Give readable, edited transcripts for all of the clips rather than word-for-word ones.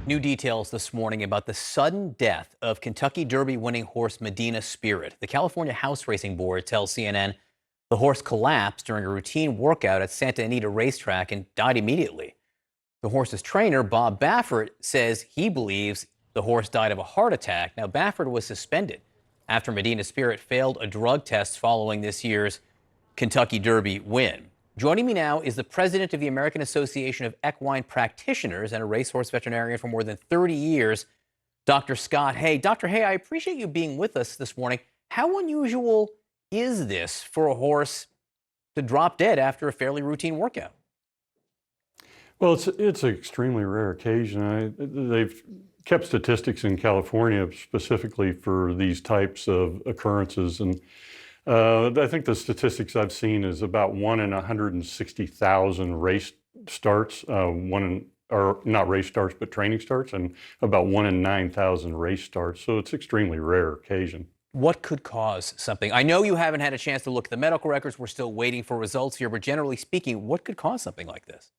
New details this morning about the sudden death of Kentucky Derby winning horse Medina Spirit. The California House Racing Board tells CNN the horse collapsed during a routine workout at Santa Anita Racetrack and died immediately. The horse's trainer, Bob Baffert, says he believes the horse died of a heart attack. Now, Baffert was suspended after Medina Spirit failed a drug test following this year's Kentucky Derby win. Joining me now is the president of the American Association of Equine Practitioners and a racehorse veterinarian for more than 30 years, Dr. Scott Hay. Dr. Hay, I appreciate you being with us this morning. How unusual is this for a horse to drop dead after a fairly routine workout? Well, it's an extremely rare occasion. They've kept statistics in California specifically for these types of occurrences, and I think the statistics I've seen is about 1 in 160,000 race starts, or not race starts, but training starts, and about 1 in 9,000 race starts. So it's extremely rare occasion. What could cause something? I know you haven't had a chance to look at the medical records. We're still waiting for results here, but generally speaking, what could cause something like this?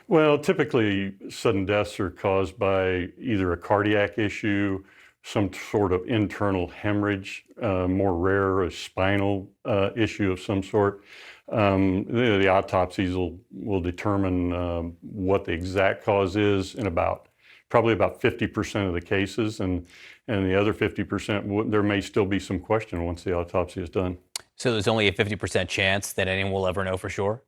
Well, typically sudden deaths are caused by either a cardiac issue, some sort of internal hemorrhage, more rare, a spinal issue of some sort. The autopsies will determine what the exact cause is in probably about 50% of the cases, and the other 50%, there may still be some question once the autopsy is done. So there's only a 50% chance that anyone will ever know for sure?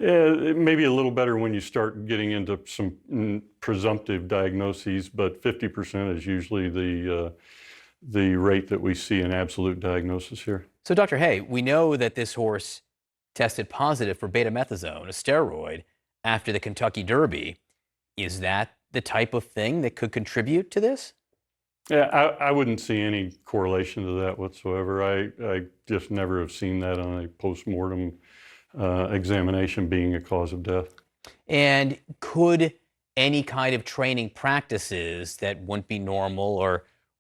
It may be a little better when you start getting into some presumptive diagnoses, but 50% is usually the rate that we see in absolute diagnosis here. So, Dr. Hay, we know that this horse tested positive for betamethasone, a steroid, after the Kentucky Derby. Is that the type of thing that could contribute to this? Yeah, I wouldn't see any correlation to that whatsoever. I just never have seen that on a post-mortem examination being a cause of death. And could any kind of training practices that wouldn't be normal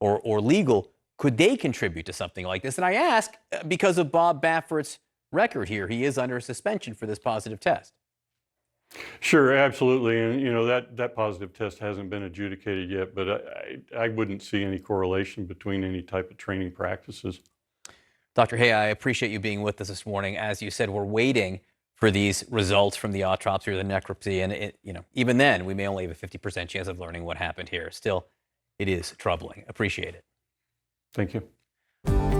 or legal, could they contribute to something like this? And I ask because of Bob Baffert's record here. He is under suspension for this positive test. Sure, absolutely. And that positive test hasn't been adjudicated yet, but I wouldn't see any correlation between any type of training practices. Dr. Hay, I appreciate you being with us this morning. As you said, we're waiting for these results from the autopsy or the necropsy, and even then, we may only have a 50% chance of learning what happened here. Still, it is troubling. Appreciate it. Thank you.